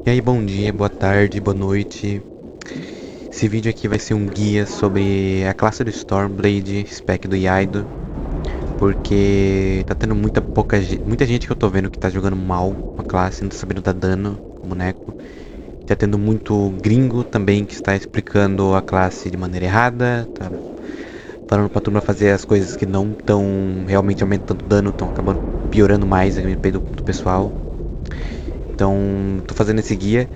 E aí, bom dia, boa tarde, boa noite. Esse vídeo aqui vai ser um guia sobre a classe do Stormblade, spec do Yaido, porque tá tendo muita gente que eu tô vendo que tá jogando mal com a classe, não tá sabendo dar dano com o boneco. Tá tendo muito gringo também que está explicando a classe de maneira errada, tá falando pra turma fazer as coisas que não estão realmente aumentando dano, estão acabando piorando mais a gameplay do pessoal. Então, tô fazendo esse guia.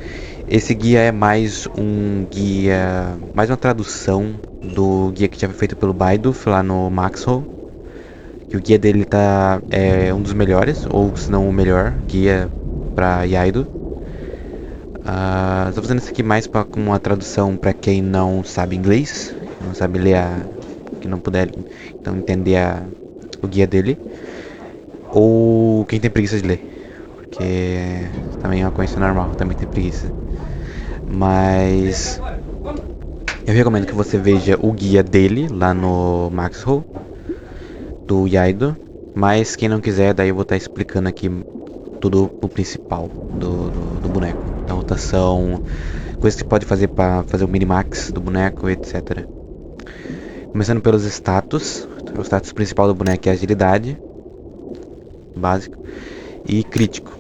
Esse guia é mais um guia, mais uma tradução do guia que já foi feito pelo Baidoof lá no Maxwell. Que o guia dele é um dos melhores, ou se não o melhor guia para Yaido. Estou fazendo isso aqui mais com uma tradução para quem não sabe inglês, não sabe ler que não puder então entender o guia dele, ou quem tem preguiça de ler, porque também é uma coisa normal, também tem preguiça. Mas eu recomendo que você veja o guia dele lá no Maxwell, do Yaido. Mas quem não quiser, daí eu vou estar explicando aqui tudo o principal do boneco. Da rotação, coisas que você pode fazer para fazer o minimax do boneco, etc. Começando pelos status. O status principal do boneco é agilidade, básico, e crítico.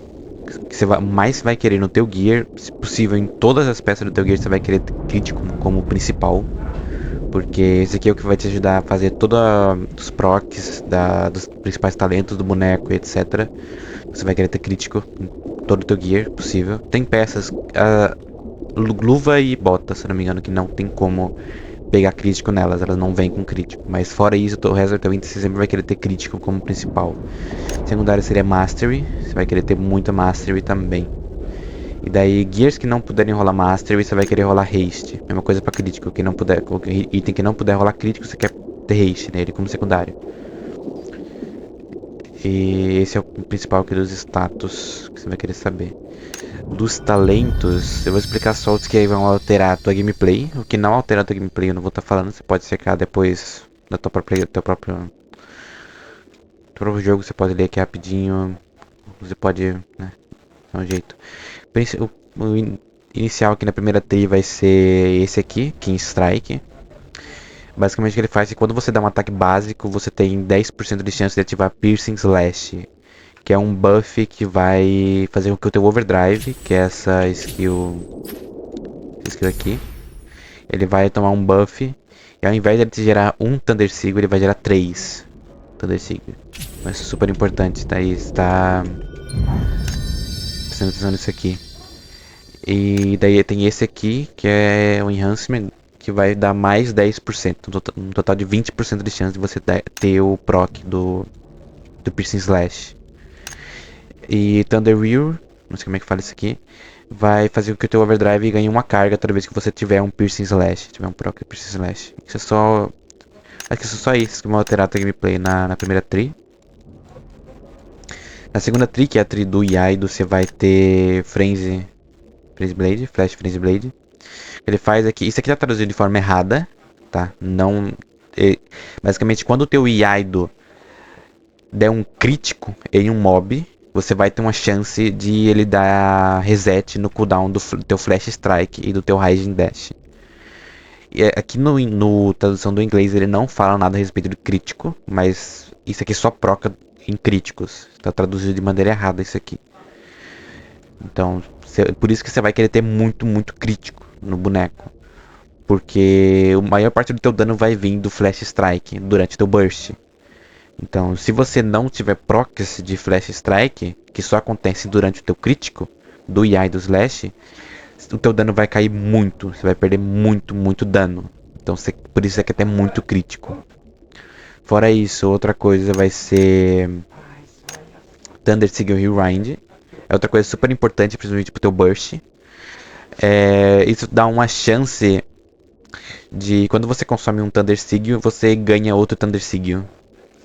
Que você mais vai querer no teu gear, se possível em todas as peças do teu gear você vai querer crítico como principal. Porque esse aqui é o que vai te ajudar a fazer todos os procs dos principais talentos do boneco, etc. Você vai querer ter crítico em todo o teu gear possível. Tem peças, luva e bota, se não me engano, que não tem como pegar crítico nelas, elas não vêm com crítico. Mas fora isso, o resto do teu índice sempre vai querer ter crítico como principal. Secundário seria Mastery, você vai querer ter muita Mastery também. E daí, gears que não puderem rolar Mastery, você vai querer rolar Haste. Mesma coisa pra crítico, que não puder, item que não puder rolar crítico, você quer ter Haste nele como secundário. E esse é o principal aqui dos status que você vai querer saber. Dos talentos, eu vou explicar só os que aí vão alterar a tua gameplay. O que não alterar a tua gameplay eu não vou estar falando, você pode checar depois da tua própria, teu próprio jogo, você pode ler aqui rapidinho. Você pode, né, dar um jeito. O inicial aqui na primeira TI vai ser esse aqui, King Strike. Basicamente o que ele faz é que quando você dá um ataque básico, você tem 10% de chance de ativar Piercing Slash, que é um buff que vai fazer com que o teu Overdrive, que é essa skill aqui, ele vai tomar um buff, e ao invés de ele te gerar um Thunder Sigil, ele vai gerar 3 Thunder Sigil. Então isso é super importante, tá aí, está prestando atenção nisso aqui. E daí tem esse aqui, que é o Enhancement, que vai dar mais 10%, um total de 20% de chance de você ter o proc do Piercing Slash. E Thunder Rear, não sei como é que fala isso aqui, vai fazer com que o teu Overdrive ganhe uma carga toda vez que você tiver um Piercing Slash, tiver um proc Piercing Slash. Isso é só... acho que são só isso que vão alterar a tua gameplay na primeira tree. Na segunda tree, que é a tree do Yaido, você vai ter Frenzy Blade, Flash Frenzy Blade. Ele faz aqui, isso aqui tá traduzido de forma errada, tá? Não, basicamente quando o teu Yaido der um crítico em um mob, você vai ter uma chance de ele dar reset no cooldown do teu Flash Strike e do teu Rising Dash. E aqui no tradução do inglês ele não fala nada a respeito de crítico, mas isso aqui só proca em críticos. Está traduzido de maneira errada isso aqui. Então, por isso que você vai querer ter muito, muito crítico no boneco. Porque a maior parte do teu dano vai vir do Flash Strike durante teu burst. Então, se você não tiver procs de Flash Strike, que só acontece durante o teu crítico, do Yai do Slash, o teu dano vai cair muito. Você vai perder muito, muito dano. Então, por isso é que é até muito crítico. Fora isso, outra coisa vai ser Thunder Sigil Rewind. É outra coisa super importante, principalmente pro teu burst. Isso dá uma chance de quando você consome um Thunder Sigil, você ganha outro Thunder Sigil.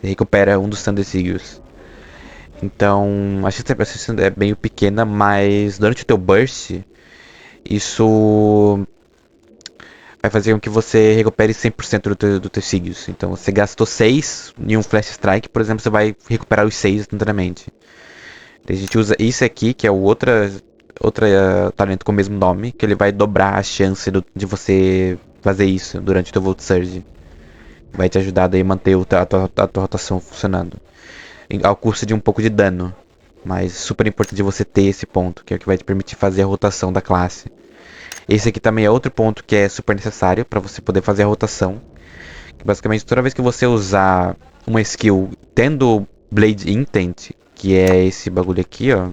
Você recupera um dos Thunder Sigils. Então, acho que essa chance é meio pequena, mas durante o teu burst, isso vai fazer com que você recupere 100% do teu Sigils. Então, você gastou 6 em um Flash Strike, por exemplo, você vai recuperar os 6 instantaneamente. A gente usa isso aqui, que é talento com o mesmo nome, que ele vai dobrar a chance de você fazer isso durante o teu Volt Surge. Vai te ajudar daí a manter a tua rotação funcionando. Ao custo de um pouco de dano. Mas super importante você ter esse ponto, que é o que vai te permitir fazer a rotação da classe. Esse aqui também é outro ponto que é super necessário para você poder fazer a rotação. Basicamente, toda vez que você usar uma skill tendo Blade Intent, que é esse bagulho aqui, ó.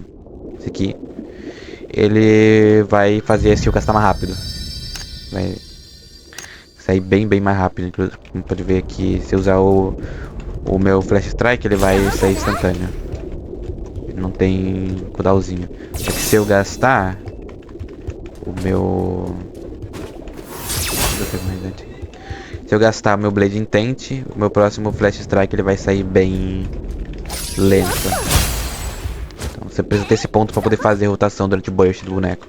Esse aqui. Ele vai fazer a skill castar mais rápido. Vai sair bem mais rápido. Inclusive, como pode ver aqui, se usar o meu Flash Strike, ele vai sair instantâneo. Ele não tem cooldownzinho. Só que se eu gastar o meu... Se eu gastar o meu Blade Intent, o meu próximo Flash Strike ele vai sair bem lento. Então você precisa ter esse ponto para poder fazer rotação durante o burst do boneco.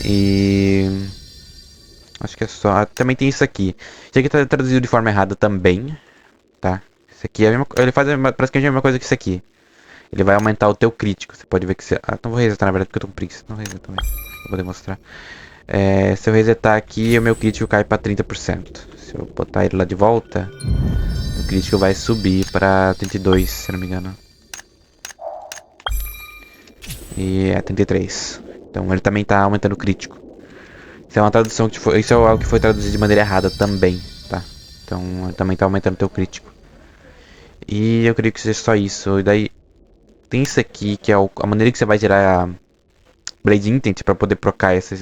E... acho que é só. Ah, também tem isso aqui. Isso aqui tá traduzido de forma errada também, tá? Isso aqui é a mesma... ele faz praticamente a mesma coisa que isso aqui. Ele vai aumentar o teu crítico. Você pode ver que você... ah, não vou resetar na verdade porque eu tô com preguiça. Não resetar também. Vou poder mostrar. Se eu resetar aqui, o meu crítico cai pra 30%. Se eu botar ele lá de volta, o crítico vai subir pra 32, se eu não me engano. E é 33. Então ele também tá aumentando o crítico. Isso é uma tradução que foi... isso é algo que foi traduzido de maneira errada também, tá? Então ele também tá aumentando o teu crítico. E eu creio que seja só isso. E daí tem isso aqui, que é a maneira que você vai gerar a Blade Intent pra poder procar essa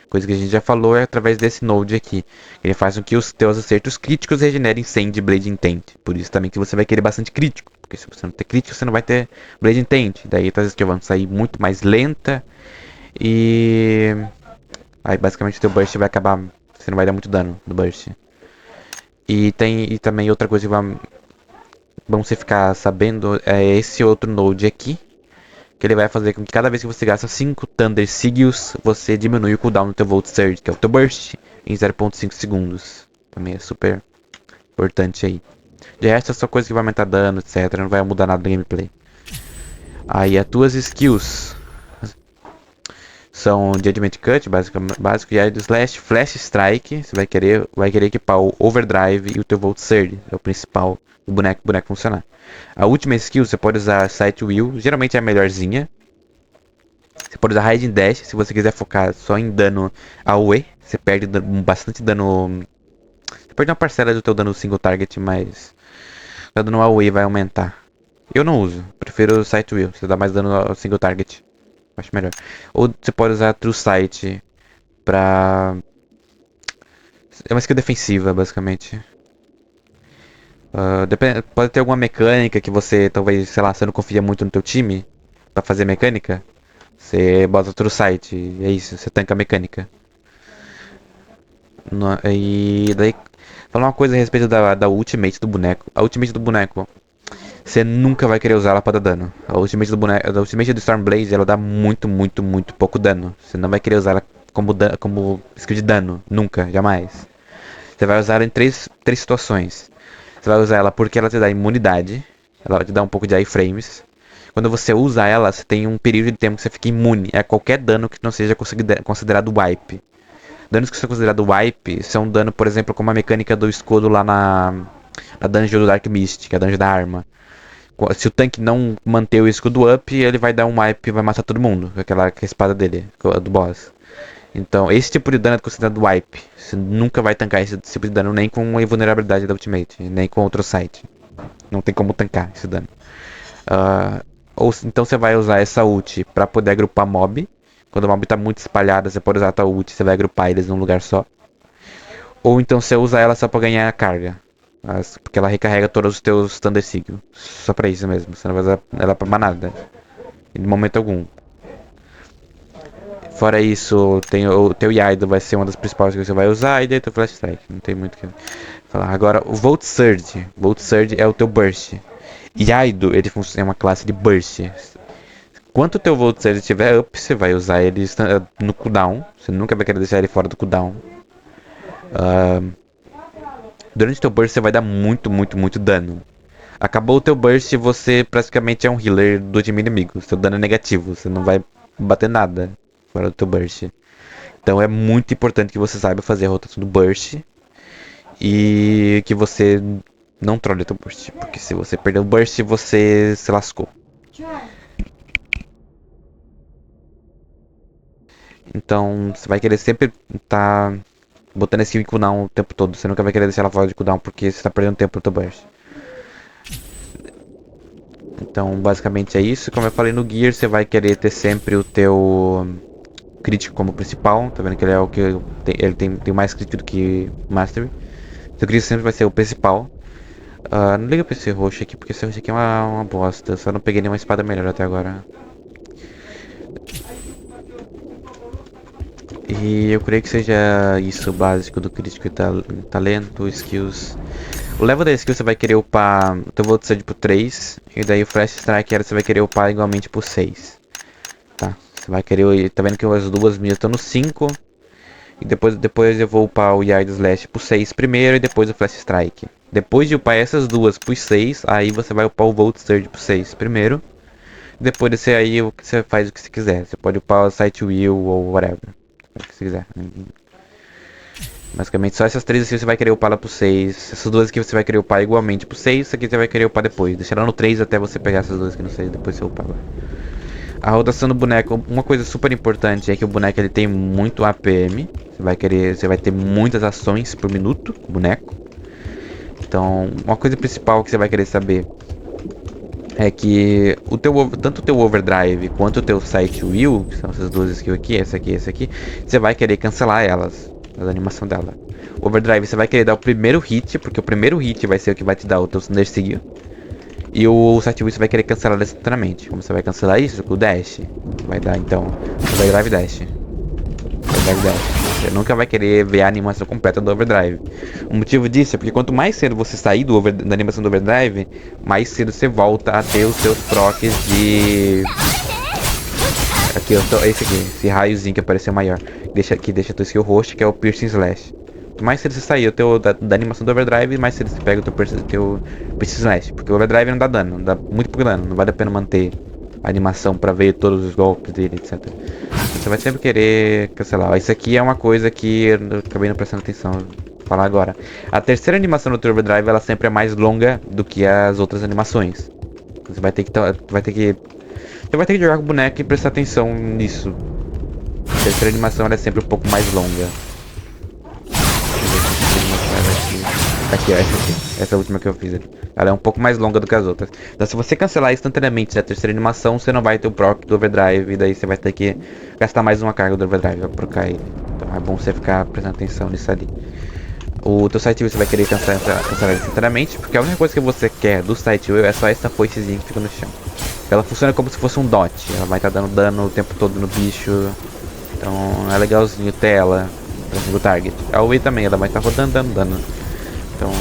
coisa que a gente já falou, é através desse node aqui. Ele faz com que os teus acertos críticos regenerem 100 de Blade Intent. Por isso também que você vai querer bastante crítico. Porque se você não ter crítico, você não vai ter Blade Intent. Daí as skills vão sair muito mais lenta. E... aí basicamente o teu burst vai acabar... você não vai dar muito dano no burst. E tem também outra coisa que vamos você ficar sabendo, é esse outro node aqui, que ele vai fazer com que cada vez que você gasta 5 Thunder Sigils, você diminui o cooldown do teu Volt Surge, que é o teu burst, em 0.5 segundos. Também é super importante aí. De resto é só coisa que vai aumentar dano, etc. Não vai mudar nada no gameplay. Aí as tuas skills são Judgment Cut, básico, e aí do Slash, Flash Strike. Você vai querer equipar o Overdrive e o teu Volt Surge, é o principal do boneco funcionar. A última skill você pode usar Sight Wheel, geralmente é a melhorzinha. Você pode usar Hiding Dash, se você quiser focar só em dano AoE. Você perde bastante dano. Você perde uma parcela do teu dano single target, mas o dano AoE vai aumentar. Eu não uso, prefiro o Sight Wheel, você dá mais dano ao single target. Acho melhor. Ou você pode usar True Sight pra... é uma skill defensiva, basicamente. Pode ter alguma mecânica que você, talvez, sei lá, você não confia muito no teu time pra fazer mecânica. Você bota True Sight, e é isso, você tanca a mecânica. E daí, falar uma coisa a respeito da ultimate do boneco. A ultimate do boneco, você nunca vai querer usar ela pra dar dano. A ultimate do Stormblaze, ela dá muito pouco dano. Você não vai querer usar ela como skill de dano, nunca, jamais. Você vai usar ela em três situações. Você vai usar ela porque ela te dá imunidade, ela vai te dar um pouco de iframes. Quando você usa ela, você tem um período de tempo que você fica imune a qualquer dano que não seja considerado wipe. Danos que são considerados wipe são dano, por exemplo, como a mecânica do escudo lá na dungeon do Dark Mist, que é a dungeon da arma. Se o tanque não manter o escudo up, ele vai dar um wipe e vai matar todo mundo, com a espada dele, do boss. Então, esse tipo de dano é considerado wipe. Você nunca vai tancar esse tipo de dano nem com a invulnerabilidade da ultimate, nem com outro site. Não tem como tancar esse dano. Então você vai usar essa ult para poder agrupar mob. Quando o mob está muito espalhado, você pode usar a tua ult, você vai agrupar eles num lugar só. Ou então você usa ela só para ganhar a carga. Porque ela recarrega todos os teus Thunder Sigil. Só pra isso mesmo, você não vai usar ela pra nada. Em momento algum. Fora isso, tem o teu Yaido vai ser uma das principais que você vai usar. E daí teu Flash Strike, não tem muito o que falar. Agora, o Volt Surge. Volt Surge é o teu Burst. Yaido, ele é uma classe de Burst. Quanto o teu Volt Surge estiver up, você vai usar ele no cooldown. Você nunca vai querer deixar ele fora do cooldown. Durante o teu burst você vai dar muito dano. Acabou o teu burst, você praticamente é um healer do time inimigo. Seu dano é negativo, você não vai bater nada fora do teu burst. Então é muito importante que você saiba fazer a rotação do burst e que você não trole o teu burst. Porque se você perder o burst, você se lascou. Então você vai querer sempre estar botando esse em cooldown o tempo todo. Você nunca vai querer deixar ela fora de cooldown porque você está perdendo tempo no teu burst. Então basicamente é isso. Como eu falei no Gear, você vai querer ter sempre o teu crítico como principal. Tá vendo que ele é o que ele tem mais crítico do que Mastery. Seu crítico sempre vai ser o principal. Não liga pra esse roxo aqui, porque esse roxo aqui é uma bosta. Só não peguei nenhuma espada melhor até agora. E eu creio que seja isso o básico do crítico e talento, skills. O level da skill você vai querer upar o teu Volt Surge pro 3. E daí o Flash Strike você vai querer upar igualmente pro 6. Tá? Você vai querer. Tá vendo que as duas minhas estão no 5. E depois eu vou upar o Yard Slash pro 6 primeiro e depois o Flash Strike. Depois de upar essas duas pro 6, aí você vai upar o Volt Surge pro 6 primeiro. Depois desse aí você faz o que você quiser. Você pode upar o Sight Wheel ou whatever. O que você quiser. Basicamente só essas três aqui você vai querer upar lá pro 6. Essas duas aqui você vai querer upar igualmente pro 6. Isso aqui você vai querer upar depois. Deixa ela no 3 até você pegar essas duas aqui no 6. Depois você upar lá. A rotação do boneco, uma coisa super importante é que o boneco ele tem muito APM. Você vai ter muitas ações por minuto com o boneco. Então, uma coisa principal que você vai querer saber é que tanto o teu Overdrive quanto o teu Sight Wheel, que são essas duas skills aqui, essa aqui e essa aqui, você vai querer cancelar elas, a animação dela. O Overdrive você vai querer dar o primeiro hit, porque o primeiro hit vai ser o que vai te dar o teu Thunder Seal. E o Sight Wheel você vai querer cancelar instantaneamente. Como você vai cancelar isso? Com o Dash. Vai dar então Overdrive Dash. Overdrive Dash. Você nunca vai querer ver a animação completa do Overdrive. O motivo disso é porque quanto mais cedo você sair da animação do Overdrive, mais cedo você volta a ter os seus procs de... Aqui, esse raiozinho que apareceu maior. Que deixa a tua skill roxa, que é o Piercing Slash. Quanto mais cedo você sair da animação do Overdrive, mais cedo você pega o teu Piercing Slash. Porque o Overdrive não dá dano, dá muito pouco dano. Não vale a pena manter a animação pra ver todos os golpes dele, etc. Você vai sempre querer cancelar. Isso aqui é uma coisa que eu acabei não prestando atenção. Vou falar agora. A terceira animação do Turbo Drive ela sempre é mais longa do que as outras animações. Você vai ter que jogar com o boneco e prestar atenção nisso. A terceira animação ela é sempre um pouco mais longa. Aqui, ó, essa aqui. Essa é a última que eu fiz ali. Ela é um pouco mais longa do que as outras. Então se você cancelar instantaneamente a terceira animação, você não vai ter o proc do Overdrive. E daí você vai ter que gastar mais uma carga do Overdrive pra procar ele. Então é bom você ficar prestando atenção nisso ali. O teu Sight Wheel você vai querer cancelar instantaneamente. Porque a única coisa que você quer do Sight Wheel é só essa foicezinha que fica no chão. Ela funciona como se fosse um dot. Ela vai estar dando dano o tempo todo no bicho. Então é legalzinho ter ela no target. A Wii também, ela vai estar rodando dando dano. Então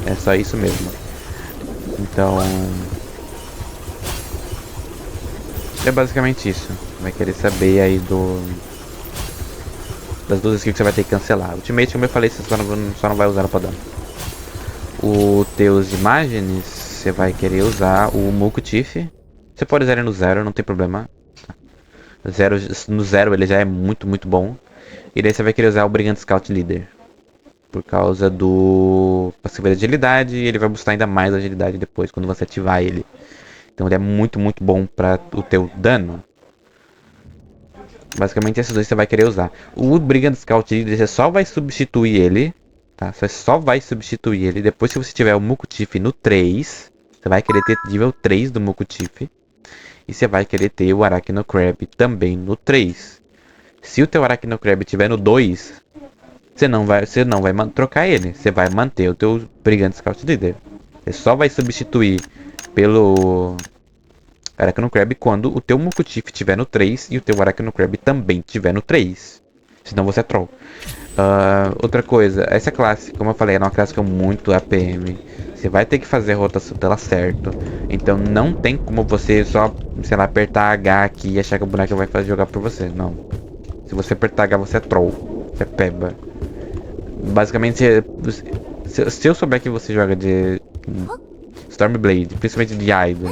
é só isso mesmo. Então é basicamente isso. Vai querer saber aí das duas skills que você vai ter que cancelar. Ultimate, como eu falei, você só não vai usar pra dano. O teus imagens, você vai querer usar o Muku Tiff. Você pode usar ele no 0, não tem problema. No 0 ele já é muito bom. E daí você vai querer usar o Brigand Scout Leader. Por causa do passivo de agilidade, e ele vai boostar ainda mais a agilidade depois quando você ativar ele. Então ele é muito bom para o teu dano. Basicamente esses dois você vai querer usar. O Brigand Scout Leader você só vai substituir ele, tá? Você só vai substituir ele depois se você tiver o Muku Tiff no 3. Você vai querer ter nível 3 do Muku Tiff. E você vai querer ter o Arachno Crab também no 3. Se o teu Arachno Crab tiver no 2, você não vai trocar ele. Você vai manter o teu Brigand Scout Leader. Você só vai substituir pelo Arachno Crab quando o teu Muku Tiff estiver no 3 e o teu Arachno Crab também estiver no 3. Senão você é troll. Outra coisa, essa classe, como eu falei, é uma classe com muito APM. Você vai ter que fazer a rotação dela certo. Então não tem como você só, sei lá, apertar H aqui e achar que o boneco vai fazer jogar por você. Não. Se você apertar H, você é troll. Você é peba. Basicamente, se eu souber que você joga de... Stormblade, principalmente de Aido,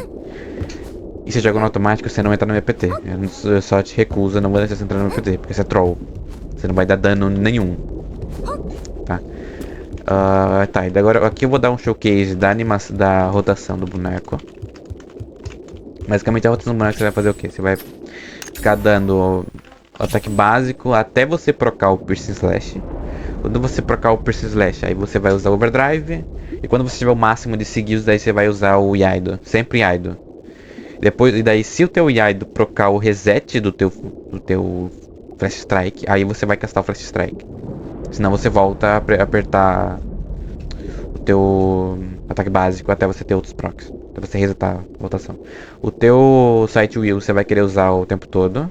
e você joga no automático, você não entra no EPT. Eu só te recuso, não vou deixar você entrar no EPT, porque você é troll. Você não vai dar dano nenhum, tá? Tá, e agora aqui eu vou dar um showcase da animação, da rotação do boneco. Basicamente a rotação do boneco você vai fazer o quê? Você vai ficar dando ataque básico até você procar o Piercing Slash. Quando você procar o Piercing Slash, aí você vai usar o Overdrive. E quando você tiver o máximo de seguidos, daí você vai usar o Yaido. Sempre Yaido. Depois, e daí se o teu Yaido procar o reset do teu Flash Strike, aí você vai castar o Flash Strike. Senão você volta a apertar o teu ataque básico até você ter outros procs. Até você resetar a votação. O teu Sight Wheel você vai querer usar o tempo todo.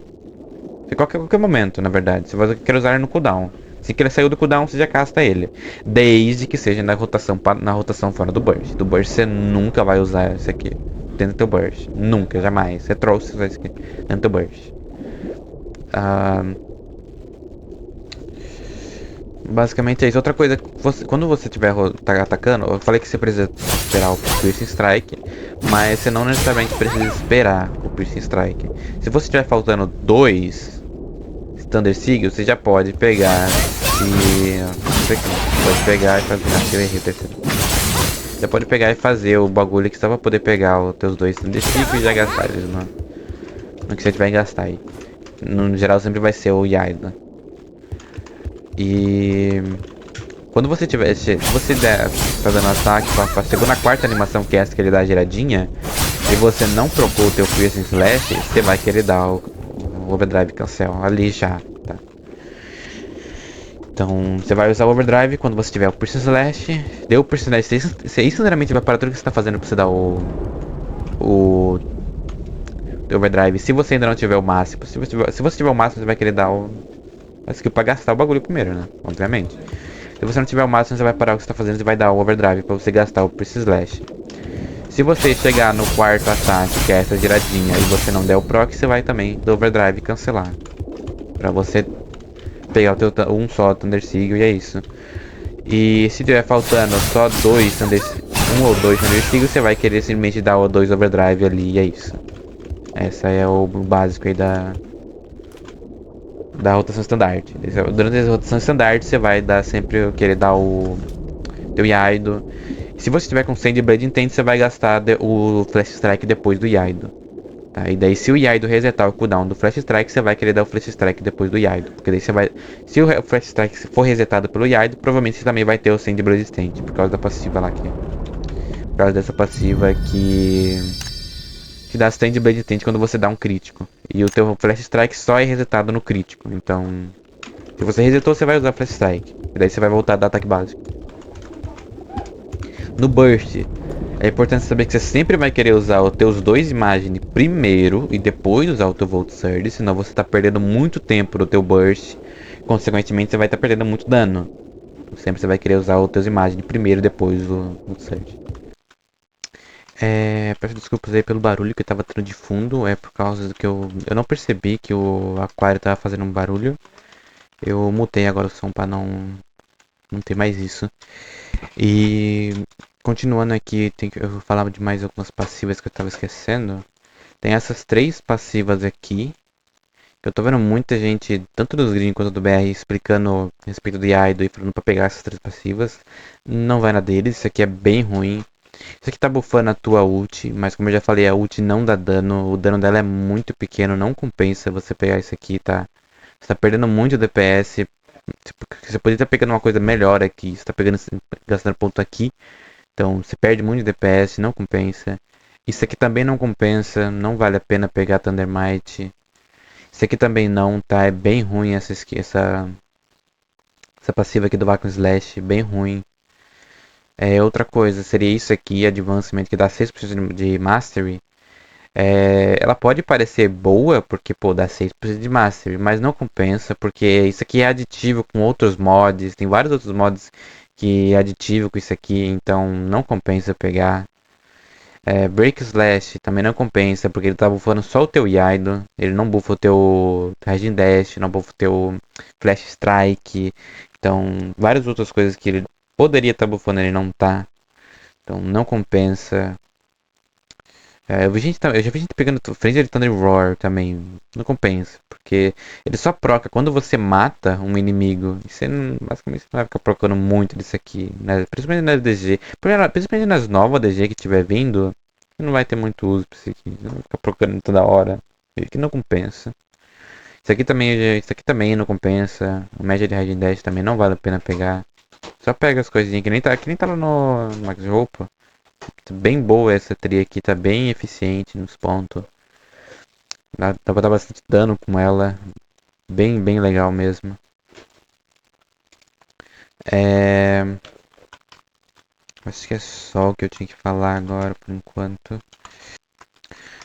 Em qualquer momento, na verdade. Você vai querer usar ele no cooldown. Se ele saiu do cooldown, você já casta ele. Desde que seja na rotação fora do burst. Do burst você nunca vai usar esse aqui dentro do teu burst. Nunca, jamais. Você trouxe isso aqui dentro do teu burst. Basicamente é isso. Outra coisa, quando você estiver atacando, eu falei que você precisa esperar o Piercing Strike, mas você não necessariamente precisa esperar o Piercing Strike. Se você estiver faltando 2 Thunder Sigil, você já pode pegar e... pode pegar e fazer... Aqui eu errei o terceiro. Já pode pegar e fazer o bagulho que só pra poder pegar os teus 2 Thunder Sigil e já gastar eles no que você tiver em gastar aí. No geral sempre vai ser o Yaida. E... quando você tiver... Se você tá dando ataque pra segunda, quarta animação, que é essa que ele dá a giradinha, e você não trocou o teu Piercing Slash, você vai querer dar o Overdrive Cancel ali já, tá? Então, você vai usar o Overdrive quando você tiver o Piercing Slash. Deu o Piercing Slash, você instantaneamente vai parar tudo que você tá fazendo pra você dar o Overdrive. Se você ainda não tiver o máximo, se você tiver o máximo, você vai querer dar o... a skill pra gastar o bagulho primeiro, né? Obviamente. Se você não tiver o máximo, você vai parar o que você tá fazendo e vai dar o Overdrive pra você gastar o Piercing Slash. Se você chegar no quarto ataque, que é essa giradinha, e você não der o proc, você vai também do Overdrive cancelar. Pra você pegar o teu um só Thunder Sigil e é isso. E se tiver faltando só um ou dois Thunder Sigil, você vai querer simplesmente dar o 2 Overdrive ali e é isso. Essa é o básico aí da rotação standard. Durante a rotação standard, você vai dar sempre querer dar o teu Yaido. Se você tiver com Sandblade Intent, você vai gastar o Flash Strike depois do Yaido. Tá? E daí se o Yaido resetar o cooldown do Flash Strike, você vai querer dar o Flash Strike depois do Yaido. Porque daí você vai... se o Flash Strike for resetado pelo Yaido, provavelmente você também vai ter o Sandblade Intent. Por causa da passiva lá aqui. Por causa dessa passiva que dá Sandblade Intent quando você dá um crítico. E o teu Flash Strike só é resetado no crítico. Então... se você resetou, você vai usar Flash Strike. E daí você vai voltar a dar ataque básico. No Burst, é importante saber que você sempre vai querer usar os teus 2 imagens primeiro e depois usar o teu Volt Surge, senão você está perdendo muito tempo no teu Burst, consequentemente você vai estar perdendo muito dano. Sempre você vai querer usar os teus imagens primeiro e depois o Volt Surge. Peço desculpas aí pelo barulho que estava tendo de fundo, é por causa do que eu não percebi que o aquário estava fazendo um barulho. Eu mutei agora o som para não ter mais isso. E continuando aqui, eu falava de mais algumas passivas que eu tava esquecendo. Tem essas 3 passivas aqui. Que eu tô vendo muita gente, tanto dos gringos quanto do BR, explicando a respeito do Yaido e falando pra pegar essas 3 passivas. Não vai na deles, isso aqui é bem ruim. Isso aqui tá buffando a tua ult, mas como eu já falei, a ult não dá dano. O dano dela é muito pequeno, não compensa você pegar isso aqui, tá? Você tá perdendo muito DPS. Você poderia estar pegando uma coisa melhor aqui. Você tá gastando ponto aqui. Então você perde muito de DPS, não compensa. Isso aqui também não compensa, não vale a pena pegar Thundermite. Isso aqui também não, tá? É bem ruim essa passiva aqui do Vacuum Slash, bem ruim. Outra coisa, seria isso aqui, Advancement, que dá 6% de Mastery. Ela pode parecer boa, porque pô, dá 6% de Mastery, mas não compensa, porque isso aqui é aditivo com outros mods, tem vários outros mods que é aditivo com isso aqui, então não compensa pegar. Break Slash também não compensa, porque ele tá buffando só o teu Yaido, ele não buffa o teu Raging Dash, não buffa o teu Flash Strike, então várias outras coisas que ele poderia estar buffando ele não tá. Então não compensa. Eu já vi gente pegando Frenzy de Thunder Roar também. Não compensa. Porque ele só proca quando você mata um inimigo. E você basicamente não vai ficar procurando muito disso aqui. Né? Principalmente nas DG. Principalmente nas novas DG que tiver vindo. Não vai ter muito uso pra isso aqui. Não vai ficar procurando toda hora. Isso aqui não compensa. Isso aqui também não compensa. O média de Raid 10 também não vale a pena pegar. Só pega as coisinhas que nem tá lá no Max Roupa. Tá bem boa essa tria aqui, tá bem eficiente nos pontos. Dá pra dar bastante dano com ela. Bem, bem legal mesmo. É... Acho que é só o que eu tinha que falar agora por enquanto.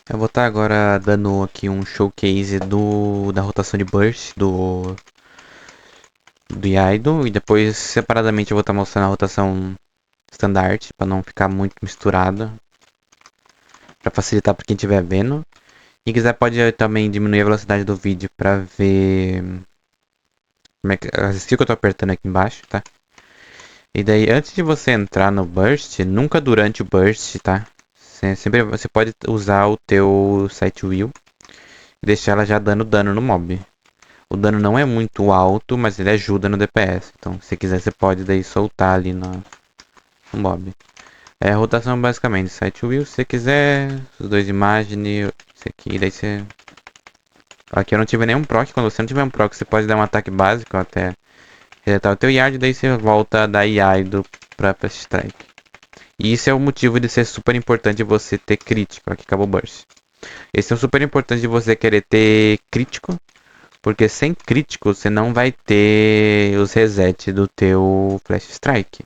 Eu vou estar agora dando aqui um showcase da rotação de burst do Yaido. E depois separadamente eu vou estar mostrando a rotação standard, para não ficar muito misturado. Para facilitar para quem estiver vendo. Quem quiser pode também diminuir a velocidade do vídeo para ver como é que assistir o que eu tô apertando aqui embaixo, tá? E daí, antes de você entrar no burst, nunca durante o burst, tá? Sempre você pode usar o teu site wheel e deixar ela já dando dano no mob. O dano não é muito alto, mas ele ajuda no DPS. Então, se quiser, você pode daí soltar ali no mob. É a rotação basicamente, site wheel, se você quiser, os dois imagens, esse aqui, daí você... Aqui eu não tive nenhum proc, quando você não tiver um proc, você pode dar um ataque básico até resetar o teu yard, daí você volta a dar yard pra strike. E isso é o motivo de ser super importante você ter crítico, aqui acabou o burst. Esse é o super importante de você querer ter crítico, porque sem crítico você não vai ter os resets do teu flash strike.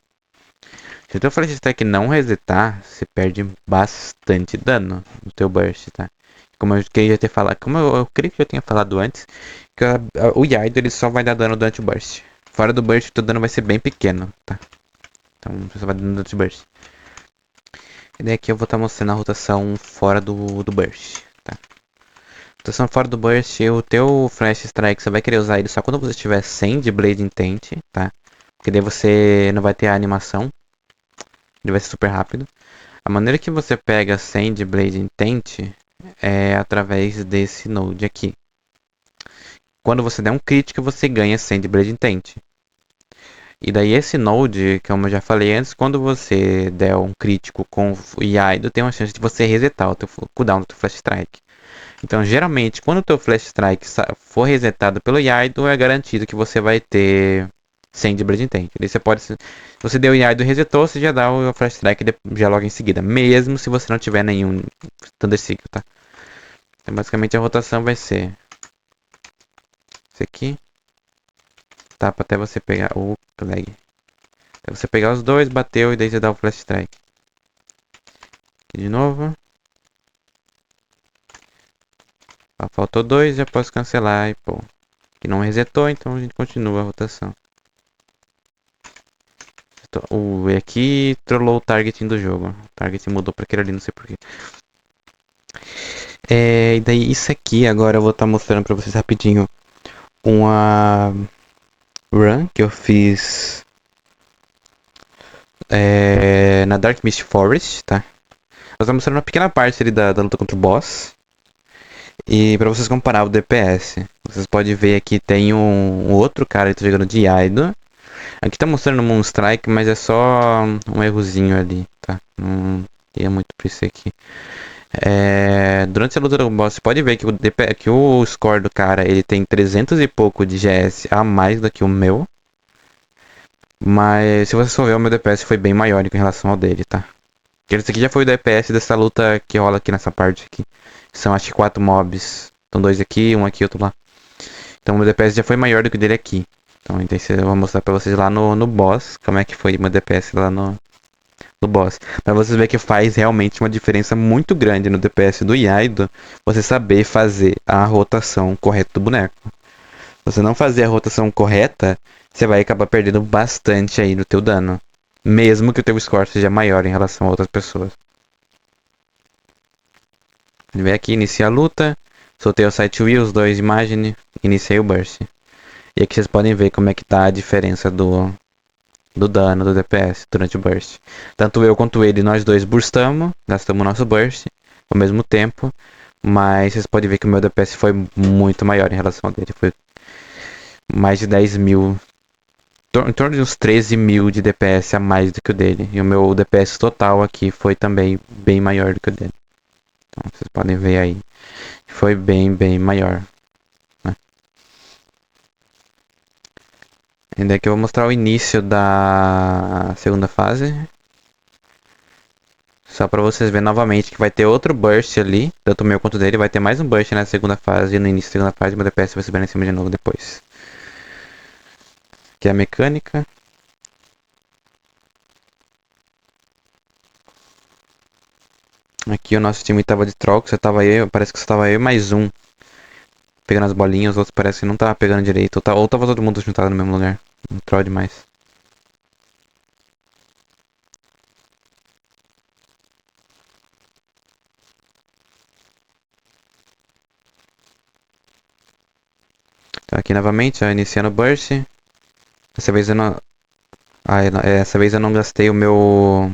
Se o teu Flash Strike não resetar, você perde bastante dano no teu burst, tá? Como eu queria ter falado, como eu creio que eu tinha falado antes, que o Yaido ele só vai dar dano durante o burst. Fora do burst, o teu dano vai ser bem pequeno, tá? Então você só vai dar dano durante o burst. E daí aqui eu vou estar mostrando a rotação fora do burst, tá? Rotação fora do burst, o teu Flash Strike você vai querer usar ele só quando você estiver sem de Blade Intent, tá? Porque daí você não vai ter a animação. Ele vai ser super rápido. A maneira que você pega Sand Blade Intent é através desse node aqui. Quando você der um crítico, você ganha Sand Blade Intent. E daí esse node, como eu já falei antes, quando você der um crítico com o Yaido, tem uma chance de você resetar o teu cooldown do teu Flash Strike. Então, geralmente, quando o teu Flash Strike for resetado pelo Yaido, é garantido que você vai ter Sand Blade Intent. Daí você pode... Se você deu o Yaido e resetou, você já dá o Flash Strike já logo em seguida. Mesmo se você não tiver nenhum Thunder Seeker, tá? Então, basicamente, a rotação vai ser... Esse aqui. Tapa até você pegar o lag. Até você pegar os dois, bateu e daí você dá o Flash Strike. Aqui de novo. Ó, faltou dois, já posso cancelar e pô. Que não resetou, então a gente continua a rotação. O E aqui trollou o targeting do jogo. O targeting mudou pra aquele ali, não sei porquê. E daí isso aqui agora eu vou estar mostrando pra vocês rapidinho uma run que eu fiz na Dark Mist Forest, tá? Eu tô mostrando uma pequena parte ali da luta contra o boss. E pra vocês comparar o DPS, vocês podem ver aqui tem um outro cara que tá jogando de Aido. Aqui tá mostrando o Moonstrike, mas é só um errozinho ali, tá? Não tem muito pra isso aqui. Durante a luta do boss, você pode ver que o score do cara ele tem 300 e pouco de GS a mais do que o meu. Mas se você for ver, o meu DPS foi bem maior em relação ao dele, tá? Esse aqui já foi o DPS dessa luta que rola aqui nessa parte aqui. São acho que 4 mobs. Então 2 aqui, um aqui, outro lá. Então o meu DPS já foi maior do que o dele aqui. Então eu vou mostrar pra vocês lá no boss como é que foi o meu DPS lá no boss. Pra vocês verem que faz realmente uma diferença muito grande no DPS do Yaido você saber fazer a rotação correta do boneco. Se você não fazer a rotação correta, você vai acabar perdendo bastante aí no teu dano. Mesmo que o teu score seja maior em relação a outras pessoas. Vem aqui, inicia a luta. Soltei o site wheel, os dois imagens, iniciei o burst. E aqui vocês podem ver como é que tá a diferença do dano do DPS durante o burst. Tanto eu quanto ele, nós dois burstamos, gastamos o nosso burst ao mesmo tempo, mas vocês podem ver que o meu DPS foi muito maior em relação ao dele. Foi mais de 10 mil, em torno de uns 13 mil de DPS a mais do que o dele. E o meu DPS total aqui foi também bem maior do que o dele. Então vocês podem ver aí. Foi bem maior. Né? E daqui eu vou mostrar o início da segunda fase. Só pra vocês verem novamente que vai ter outro burst ali. Tanto o meu quanto o dele. Vai ter mais um burst na segunda fase. E no início da segunda fase, meu DPS vai subir em cima de novo depois. Aqui é a mecânica. Aqui o nosso time tava de troca. Você tava aí. Parece que você tava aí mais um. Pegando as bolinhas. Os outros parece que não tava pegando direito. Ou tava todo mundo juntado no mesmo lugar. Um troll demais. Então aqui novamente, ó, iniciando o burst. Dessa vez eu não. Ah, essa vez eu não gastei o meu.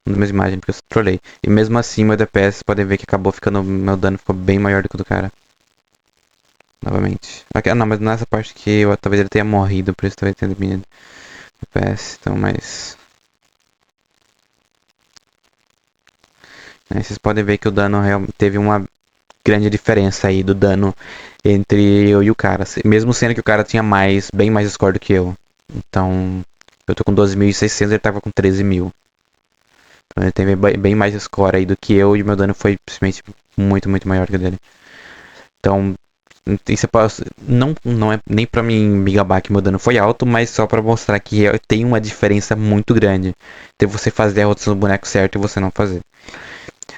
Uma das minhas imagens, porque eu trolei. E mesmo assim, meu DPS, podem ver que acabou ficando. Meu dano ficou bem maior do que o do cara. Novamente. Aqui, não, mas nessa parte que eu, talvez ele tenha morrido, por isso talvez tenha diminuído o DPS. Então, mas. Aí vocês podem ver que o dano teve uma grande diferença aí do dano entre eu e o cara. Mesmo sendo que o cara tinha mais, bem mais score do que eu. Então, eu tô com 12.600, ele tava com 13.000. Então ele teve bem mais score aí do que eu e o meu dano foi simplesmente muito maior que o dele. Então, isso não é nem pra mim me gabar que meu dano foi alto, mas só pra mostrar que tem uma diferença muito grande de você fazer a rotação do boneco certo e você não fazer.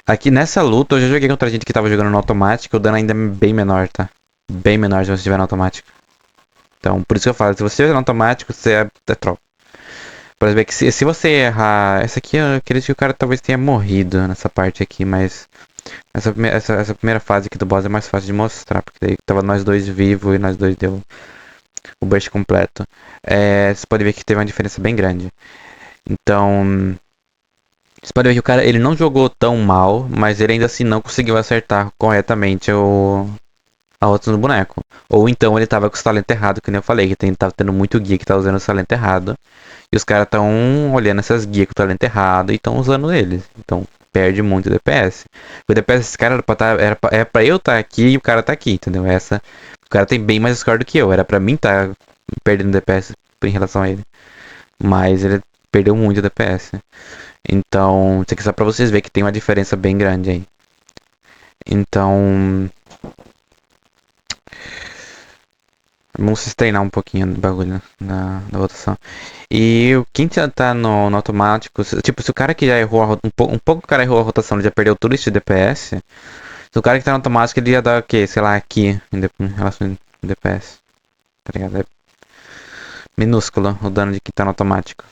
Aqui nessa luta eu já joguei contra gente que tava jogando no automático, o dano ainda é bem menor, tá? Bem menor se você estiver no automático. Então, por isso que eu falo, se você estiver no automático, você é troll. Por exemplo, que se você errar. Essa aqui eu acredito que o cara talvez tenha morrido nessa parte aqui, mas. Essa primeira fase aqui do boss é mais fácil de mostrar, porque daí tava nós dois vivos e nós dois deu o burst completo. Você pode ver que teve uma diferença bem grande. Então. Você pode ver que o cara ele não jogou tão mal, mas ele ainda assim não conseguiu acertar corretamente a rotação do boneco. Ou então ele tava com o talento errado, que nem eu falei, que tava tendo muito guia que tá usando o talento errado. E os caras estão olhando essas guias com o talento errado e estão usando eles. Então perde muito DPS. O DPS desse cara era pra eu estar aqui e o cara tá aqui, entendeu? O cara tem bem mais score do que eu. Era pra mim estar perdendo DPS em relação a ele. Mas ele perdeu muito DPS. Então, isso aqui é só pra vocês verem que tem uma diferença bem grande aí. Então, vamos treinar um pouquinho do bagulho da rotação. E quem tá no automático, tipo, se o cara que já errou um pouco o cara errou a rotação, ele já perdeu tudo isso de DPS. Se o cara que tá no automático, ele ia dar o quê? Sei lá, aqui, em relação ao DPS. Tá ligado? É minúsculo o dano de quem tá no automático.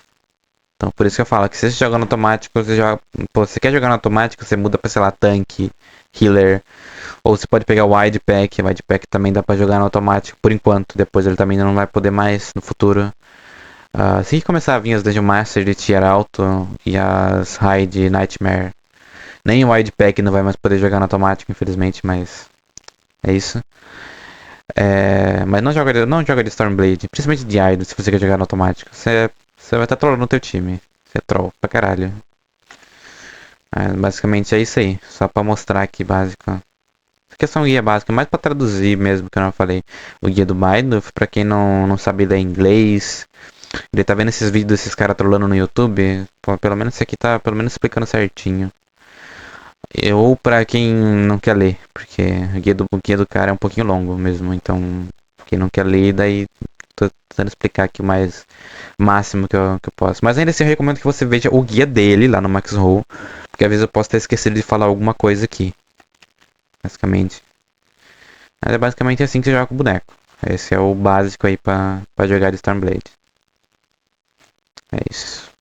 Então, por isso que eu falo que se você joga no automático, você quer jogar no automático, você muda pra, sei lá, tanque, healer. Ou você pode pegar o Wide Pack. O Wide Pack também dá pra jogar no automático por enquanto. Depois ele também não vai poder mais no futuro. Assim que começar a vir as Dungeon Master de Tier Alto e as High de Nightmare, nem o Wide Pack não vai mais poder jogar no automático, infelizmente, mas é isso. Mas não joga de Stormblade, principalmente de Idol, se você quer jogar no automático. Você vai estar trollando no teu time. Você é troll pra caralho. Basicamente é isso aí. Só pra mostrar aqui, básico. Isso aqui é só um guia básico, mais pra traduzir mesmo, que eu não falei. O guia do Baidu, pra quem não sabe ler inglês. Ele tá vendo esses vídeos desses caras trolando no YouTube. Pô, pelo menos esse aqui tá pelo menos explicando certinho. Ou pra quem não quer ler, porque o guia do cara é um pouquinho longo mesmo. Então, quem não quer ler, daí tô tentando explicar aqui o mais máximo que eu posso. Mas ainda assim eu recomendo que você veja o guia dele lá no Max Roll, porque às vezes eu posso ter esquecido de falar alguma coisa aqui. Basicamente. Mas é basicamente assim que você joga com o boneco. Esse é o básico aí pra jogar de Stormblade. É isso.